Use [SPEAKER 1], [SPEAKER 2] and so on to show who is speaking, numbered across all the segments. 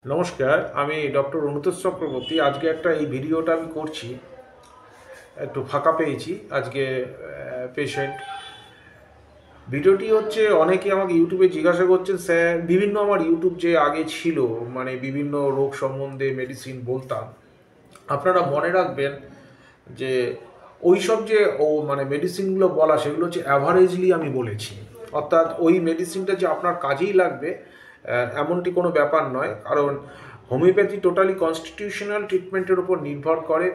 [SPEAKER 1] নমস্কার, আমি ডক্টর অনুতোষ চক্রবর্তী। আজকে এই ভিডিওটা আমি করছি, একটু ফাঁকা পেয়েছি আজকে। পেশেন্ট ভিডিওটি হচ্ছে, অনেকে আমাকে ইউটিউবে জিজ্ঞাসা করছেন, স্যার বিভিন্ন আমার ইউটিউব যে আগে ছিল, মানে বিভিন্ন রোগ সম্বন্ধে মেডিসিন বলতাম। আপনারা মনে রাখবেন যে ওই সব যে মানে মেডিসিনগুলো বলা, সেগুলো হচ্ছে অ্যাভারেজলি আমি বলেছি। অর্থাৎ ওই মেডিসিনটা যে আপনার কাজেই লাগবে এমনটি কোনো ব্যাপার নয়। কারণ হোমিওপ্যাথি টোটালি কনস্টিটিউশনাল ট্রিটমেন্টের উপর নির্ভর করে।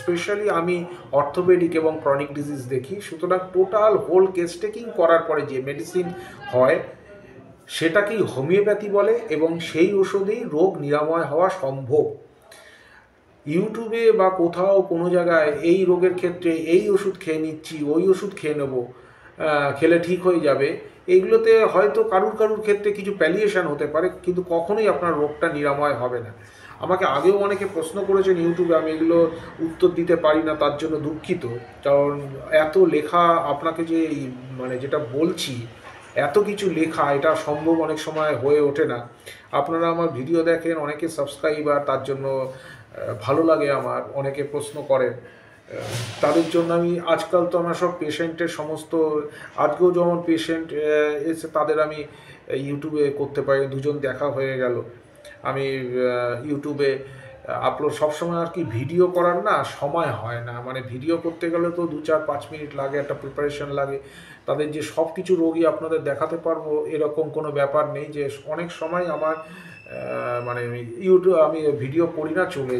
[SPEAKER 1] স্পেশালি আমি অর্থোপেডিক এবং ক্রনিক ডিজিজ দেখি। সুতরাং টোটাল হোল কেস টেকিং করার পরে যে মেডিসিন হয় সেটাকেই হোমিওপ্যাথি বলে, এবং সেই ওষুধেই রোগ নিরাময় হওয়া সম্ভব। ইউটিউবে বা কোথাও কোনো জায়গায় এই রোগের ক্ষেত্রে এই ওষুধ খেয়ে নিচ্ছি, ওই ওষুধ খেয়ে নেবো, খেলে ঠিক হয়ে যাবে, এইগুলোতে হয়তো কারুর কারুর ক্ষেত্রে কিছু প্যালিয়েশন হতে পারে, কিন্তু কখনোই আপনার রোগটা নিরাময় হবে না। আমাকে আগেও অনেকে প্রশ্ন করেছেন ইউটিউবে, আমি এগুলো উত্তর দিতে পারি না, তার জন্য দুঃখিত। কারণ এত লেখা আপনাকে যে মানে যেটা বলছি, এত কিছু লেখা, এটা সম্ভব অনেক সময় হয়ে ওঠে না। আপনারা আমার ভিডিও দেখেন, অনেকে সাবস্ক্রাইবার, তার জন্য ভালো লাগে আমার। অনেকে প্রশ্ন করেন, তাদের জন্য আমি আজকাল তো আমার সব পেশেন্টের সমস্ত, আজকেও যেমন পেশেন্ট এসে তাদের আমি ইউটিউবে করতে পারি, দুজন দেখা হয়ে গেল। আমি ইউটিউবে আপলোড সবসময় আর কি, ভিডিও করার না সময় হয় না। মানে ভিডিও করতে গেলে তো 2-4-5 মিনিট লাগে, একটা প্রিপারেশন লাগে। তাদের যে সব কিছু রোগী আপনাদের দেখাতে পারবো এরকম কোনো ব্যাপার নেই। যে অনেক সময় আমার মানে আমি ভিডিও করি না, চলে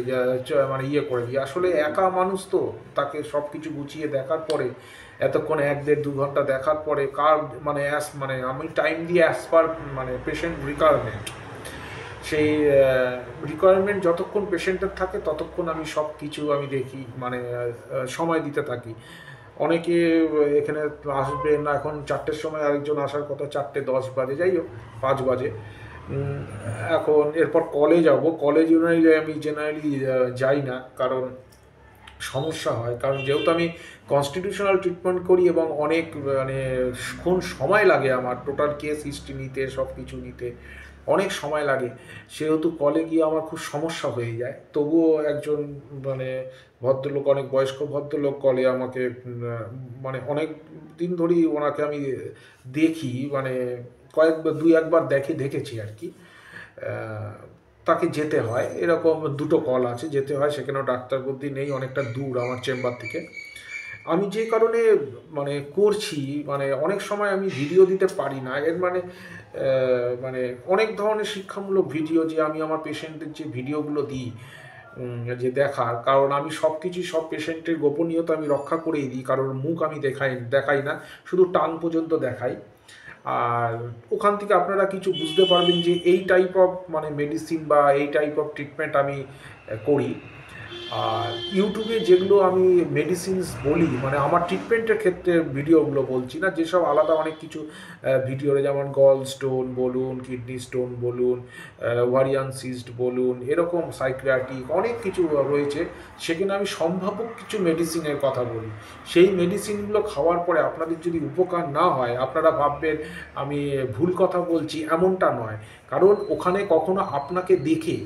[SPEAKER 1] মানে করে দিই। আসলে একা মানুষ তো, তাকে সব কিছু গুছিয়ে দেখার পরে, এতক্ষণ 1-1.5-2 ঘন্টা দেখার পরে কার মানে আমি টাইম দিয়ে অ্যাজ পার মানে পেশেন্ট রিকোয়ারমেন্ট, সেই রিকোয়ারমেন্ট যতক্ষণ পেশেন্টের থাকে ততক্ষণ আমি সব কিছু আমি দেখি, মানে সময় দিতে থাকি। অনেকে এখানে আসবে না, এখন 4টের সময় আরেকজন আসার কথা, 4:10 বাজে, যাই হোক 5 বাজে। এখন এরপর কলে যাব, কলে জেনারেলি যাই না, কারণ সমস্যা হয়। কারণ যেহেতু আমি কনস্টিটিউশনাল ট্রিটমেন্ট করি এবং অনেক মানে সময় লাগে আমার টোটাল কেস হিস্ট্রি নিতে, সব কিছু নিতে অনেক সময় লাগে, সেহেতু কলে গিয়ে আমার খুব সমস্যা হয়ে যায়। তবুও একজন মানে ভদ্রলোক, অনেক বয়স্ক ভদ্রলোক কলে আমাকে মানে অনেক দিন ধরেই ওনাকে আমি দেখি, মানে কয়েকবার 2-1বার দেখেছি আর কি। তাকে যেতে হয়, এরকম 2টো কল আছে, যেতে হয়, সেখানেও ডাক্তার বুদ্ধি নেই, অনেকটা দূর আমার চেম্বার থেকে। আমি যে কারণে মানে করছি, মানে অনেক সময় আমি ভিডিও দিতে পারি না, এর মানে অনেক ধরনের শিক্ষামূলক ভিডিও যে আমি আমার পেশেন্টের যে ভিডিওগুলো দিই, যে দেখার, কারণ আমি সব কিছুই সব পেশেন্টের গোপনীয়তা আমি রক্ষা করেই দিই। কারণ মুখ আমি দেখাই না, শুধু টাং পর্যন্ত দেখাই। আর ওখান থেকে আপনারা কিছু বুঝতে পারবেন যে এই টাইপ অফ মানে মেডিসিন বা এই টাইপ অফ ট্রিটমেন্ট আমি করি। আর ইউটিউবে যেগুলো আমি মেডিসিনস বলি, মানে আমার ট্রিটমেন্টের ক্ষেত্রে ভিডিওগুলো বলছি না, যেসব আলাদা অনেক কিছু ভিডিও, যেমন গল স্টোন বলুন, কিডনি স্টোন বলুন, ওভারিয়ান সিস্ট বলুন, এরকম সাইকিয়াট্রিক অনেক কিছু রয়েছে, সেখানে আমি সম্ভাব্য কিছু মেডিসিনের কথা বলি। সেই মেডিসিনগুলো খাওয়ার পরে আপনাদের যদি উপকার না হয়, আপনারা ভাববেন আমি ভুল কথা বলছি, এমনটা নয়। কারণ ওখানে কখনো আপনাকে দেখে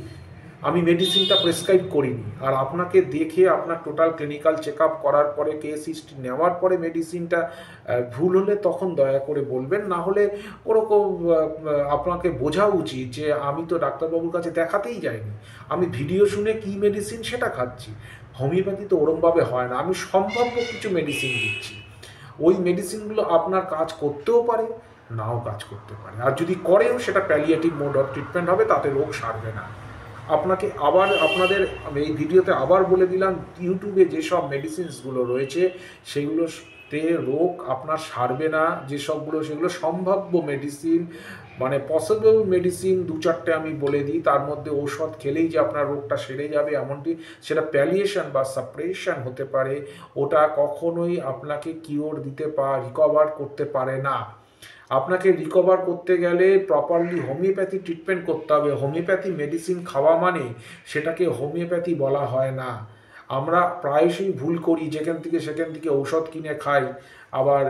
[SPEAKER 1] আমি মেডিসিনটা প্রেসক্রাইব করিনি, আর আপনাকে দেখে আপনার টোটাল ক্লিনিক্যাল চেক আপ করার পরে, কেস হিস্ট্রি নেওয়ার পরে মেডিসিনটা ভুল হলে তখন দয়া করে বলবেন। না হলে ওরকম আপনাকে বোঝা উচিত যে আমি তো ডাক্তারবাবুর কাছে দেখাতেই যাইনি, আমি ভিডিও শুনে কী মেডিসিন সেটা খাচ্ছি। হোমিওপ্যাথি তো ওরমভাবে হয় না, আমি সম্ভাব্য কিছু মেডিসিন দিচ্ছি। ওই মেডিসিনগুলো আপনার কাজ করতেও পারে, নাও কাজ করতে পারে, আর যদি করেও সেটা প্যালিয়েটিভ মোড অফ ট্রিটমেন্ট হবে, তাতে রোগ সারবে না। আপনাকে আবার আপনাদের আমি এই ভিডিওতে আবার বলে দিলাম, ইউটিউবে যেসব মেডিসিনসগুলো রয়েছে সেগুলোতে রোগ আপনার সারবে না। যেসবগুলো, সেগুলো সম্ভাব্য মেডিসিন, মানে পসিবল মেডিসিন 2-4টে আমি বলে দিই। তার মধ্যে ঔষধ খেলেই যে আপনার রোগটা সেরে যাবে এমনটি, সেটা প্যালিয়েশন বা সাপ্রেশন হতে পারে। ওটা কখনোই আপনাকে কিওর দিতে রিকভার করতে পারে না। আপনাকে রিকভার করতে গেলে প্রপারলি হোমিওপ্যাথি ট্রিটমেন্ট করতে হবে। হোমিওপ্যাথি মেডিসিন খাওয়া মানে সেটাকে হোমিওপ্যাথি বলা হয় না। আমরা প্রায়শই ভুল করি, যেখান থেকে সেখান থেকে ঔষধ কিনে খাই। আবার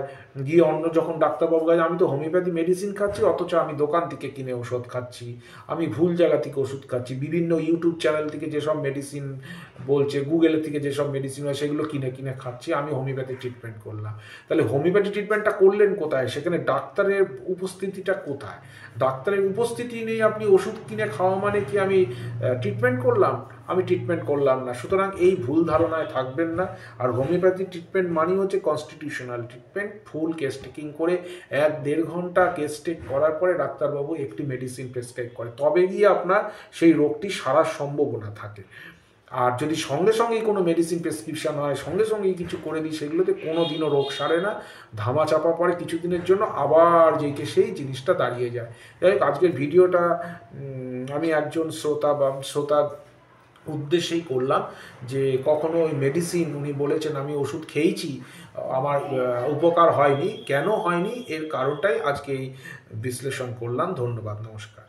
[SPEAKER 1] গিয়ে অন্য যখন ডাক্তারবাবু কাছে আমি তো হোমিওপ্যাথি মেডিসিন খাচ্ছি, অথচ আমি দোকান থেকে কিনে ওষুধ খাচ্ছি, আমি ভুল জায়গা থেকে ওষুধ খাচ্ছি, বিভিন্ন ইউটিউব চ্যানেল থেকে যেসব মেডিসিন বলছে, গুগলের থেকে যেসব মেডিসিন হয় সেগুলো কিনে কিনে খাচ্ছি, আমি হোমিওপ্যাথি ট্রিটমেন্ট করলাম। তাহলে হোমিওপ্যাথি ট্রিটমেন্টটা করলেন কোথায়? সেখানে ডাক্তারের উপস্থিতিটা কোথায়? ডাক্তারের উপস্থিতি নেই, আপনি ওষুধ কিনে খাওয়া মানে কি আমি ট্রিটমেন্ট করলাম? আমি ট্রিটমেন্ট করলাম না। সুতরাং এই ভুল ধারণায় থাকবেন না। আর হোমিওপ্যাথি ট্রিটমেন্ট মানেই হচ্ছে কনস্টিটিউশনাল ট্রিটমেন্ট, ফুল কেস টেকিং করে 1-1.5 ঘন্টা কেস টেক করার পরে ডাক্তারবাবু একটি মেডিসিন প্রেসক্রাইব করে, তবে গিয়ে আপনার সেই রোগটি সারার সম্ভাবনা থাকে। আর যদি সঙ্গে সঙ্গেই কোনো মেডিসিন প্রেসক্রিপশান হয়, সঙ্গে সঙ্গেই কিছু করে দিই, সেগুলোতে কোনো দিনও রোগ সারে না, ধামা চাপা পড়ে কিছুদিনের জন্য, আবার যেইকে সেই জিনিসটা দাঁড়িয়ে যায়। যাই হোক, আজকের ভিডিওটা আমি একজন শ্রোতা উদ্দেশ্যেই করলাম, যে কখনো ওই মেডিসিন উনি বলেছেন আমি ওষুধ খেয়েছি, আমার উপকার হয়নি, কেন হয়নি এর কারণটাই আজকে এই বিশ্লেষণ করলাম। ধন্যবাদ, নমস্কার।